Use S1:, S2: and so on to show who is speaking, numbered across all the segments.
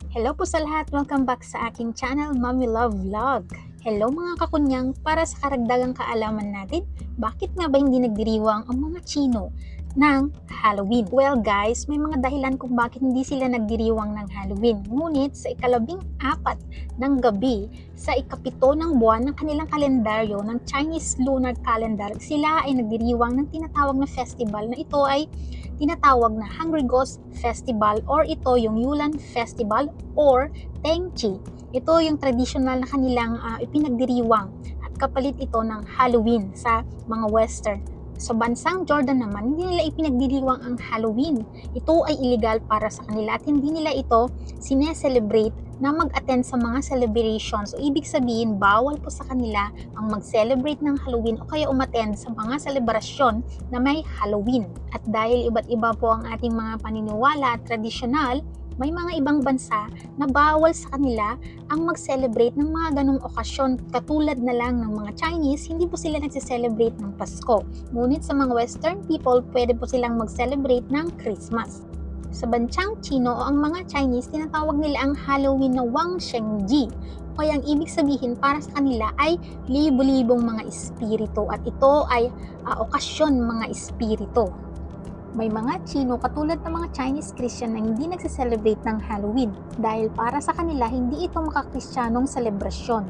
S1: Hello po sa lahat! Welcome back sa aking channel, Mommy Love Vlog. Hello mga kakunyang, para sa karagdagang kaalaman natin, bakit nga ba hindi nagdiriwang ang mga Chino ng Halloween? Well guys, may mga dahilan kung bakit hindi sila nagdiriwang ng Halloween. Ngunit sa ika-14 ng gabi, sa ika-7 ng buwan ng kanilang kalendaryo ng Chinese Lunar Calendar, sila ay nagdiriwang ng tinatawag na festival na ito ay tinatawag na Hungry Ghost Festival or ito yung Yulan Festival or Tengchi. Ito yung traditional na kanilang ipinagdiriwang at kapalit ito ng Halloween sa mga Western. Sa bansang Jordan naman, hindi nila ipinagdiriwang ang Halloween. Ito ay illegal para sa kanila at hindi nila ito sineselebrate na mag-attend sa mga celebrations. So, ibig sabihin, bawal po sa kanila ang mag-celebrate ng Halloween o kaya umattend sa mga selebrasyon na may Halloween. At dahil iba't iba po ang ating mga paniniwala at tradisyonal, may mga ibang bansa na bawal sa kanila ang mag-celebrate ng mga ganong okasyon. Katulad na lang ng mga Chinese, hindi po sila nagse-celebrate ng Pasko. Ngunit sa mga Western people, pwede po silang mag-celebrate ng Christmas. Sa bansang Chino o ang mga Chinese, tinatawag nila ang Halloween na Wang Shengji. Kaya ang ibig sabihin para sa kanila ay libo-libong mga espiritu at ito ay okasyon mga espiritu. May mga Chino katulad ng mga Chinese Christian na hindi nagse-celebrate ng Halloween dahil para sa kanila hindi ito makakristyanong selebrasyon.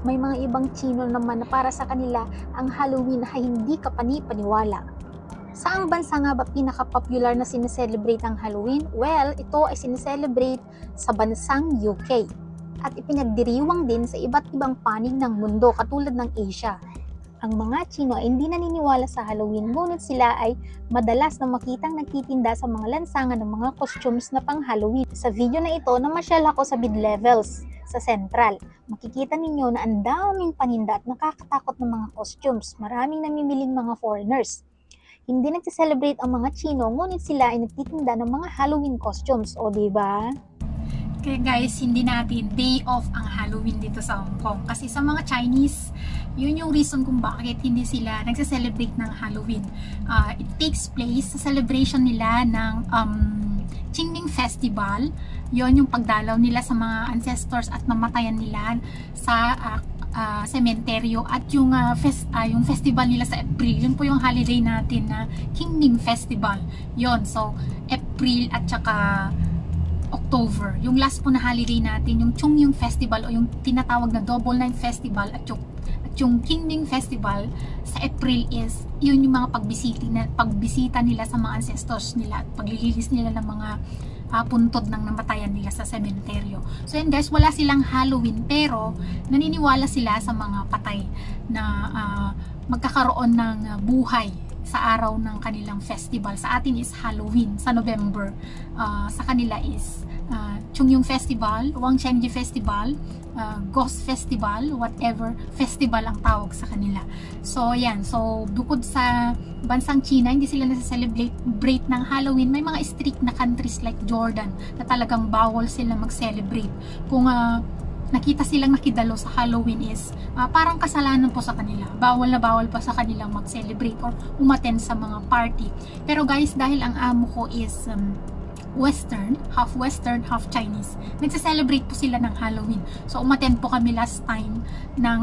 S1: May mga ibang Chino naman na para sa kanila ang Halloween ay hindi kapani-paniwala. Saang bansa nga ba pinaka-popular na sineselebrate ang Halloween? Well, ito ay sineselebrate sa bansang UK at ipinagdiriwang din sa iba't ibang panig ng mundo katulad ng Asia. Ang mga Chino ay hindi naniniwala sa Halloween, ngunit sila ay madalas na makitang nagtitinda sa mga lansangan ng mga costumes na pang Halloween. Sa video na ito, namasyal ako sa mid-levels sa Central. Makikita ninyo na ang daming paninda at nakakatakot ng mga costumes. Maraming namimiling mga foreigners. Hindi nagse-celebrate ang mga Chino, ngunit sila ay nagtitinda ng mga Halloween costumes. O diba?
S2: Kaya guys, hindi natin day off ang Halloween dito sa Hong Kong. Kasi sa mga Chinese, yun yung reason kung bakit hindi sila nagse-celebrate ng Halloween. It takes place sa celebration nila ng Qingming Festival. Yun yung pagdalaw nila sa mga ancestors at namatayan nila sa sementeryo at yung festival nila sa April. Yun po yung holiday natin na Qingming Festival. Yun, so April at saka October. Yung last po na holiday natin, yung Chungyung Festival o yung tinatawag na Double Nine Festival at yung Qingming Festival sa April is yun yung mga pagbisita nila sa mga ancestors nila at paglililis nila ng mga puntod ng namatayan nila sa sementeryo. So yun guys, wala silang Halloween pero naniniwala sila sa mga patay na magkakaroon ng buhay sa araw ng kanilang festival. Sa atin is Halloween, sa November. Sa kanila is Chungyung Festival, Wang Shengji Festival, Ghost Festival, whatever festival ang tawag sa kanila. So, yan. So, bukod sa bansang China, hindi sila nasa-celebrate ng Halloween. May mga strict na countries like Jordan na talagang bawal sila mag-celebrate. Kung nakita silang nakidalo sa Halloween is parang kasalanan po sa kanila. Bawal na bawal pa sa kanilang mag-celebrate or umattend sa mga party. Pero guys, dahil ang amo ko is Western, half Chinese, nagse-celebrate po sila ng Halloween. So umattend po kami last time ng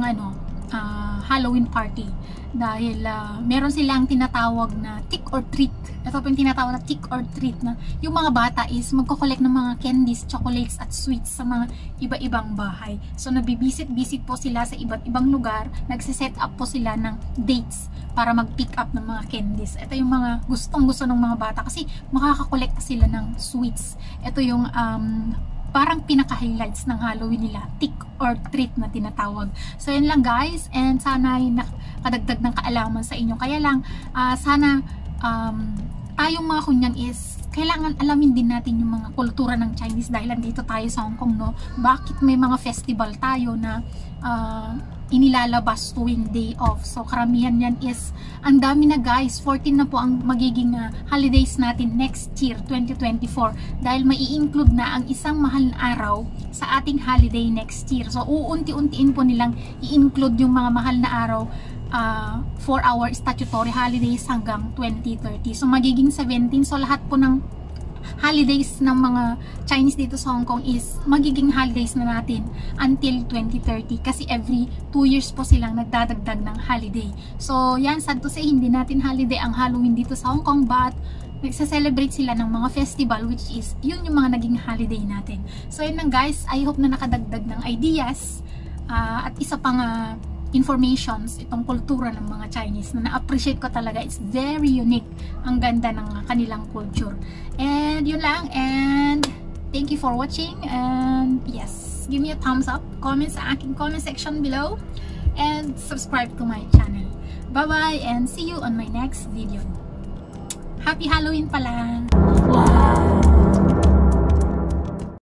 S2: Halloween party dahil meron silang tinatawag na trick or treat. Ito po yung tinatawag na trick or treat na yung mga bata is magko-collect ng mga candies, chocolates at sweets sa mga iba-ibang bahay. So nabibisit-bisit po sila sa iba't ibang lugar, nagse-set up po sila ng dates para mag-pick up ng mga candies. Ito yung mga gustong-gusto ng mga bata kasi makakakolekta sila ng sweets. Ito yung parang pinaka-highlights ng Halloween nila, trick or treat na tinatawag. So yun lang guys, and sana ay nakadagdag ng kaalaman sa inyo. Kaya lang, sana tayong mga kunyan is kailangan alamin din natin yung mga kultura ng Chinese dahil andito tayo sa Hong Kong, no? Bakit may mga festival tayo na inilalabas tuwing day off. So karamihan yan is ang dami na guys, 14 na po ang magiging holidays natin next year 2024 dahil may i-include na ang isang mahal na araw sa ating holiday next year. So uunti-untiin po nilang i-include yung mga mahal na araw for our statutory holidays hanggang 2030. So magiging 17. So lahat po ng holidays ng mga Chinese dito sa Hong Kong is magiging holidays na natin until 2030 kasi every 2 years po silang nagdadagdag ng holiday. So yan, sad to say, hindi natin holiday ang Halloween dito sa Hong Kong, but nagsa-celebrate sila ng mga festival, which is yun yung mga naging holiday natin. So yun lang guys, I hope na nakadagdag ng ideas at isa pang informations itong kultura ng mga Chinese na na-appreciate ko talaga. It's very unique, ang ganda ng kanilang culture. And yun lang, and thank you for watching, and yes, give me a thumbs up, comment sa aking comment section below, and subscribe to my channel. Bye bye, and see you on my next video. Happy Halloween pala!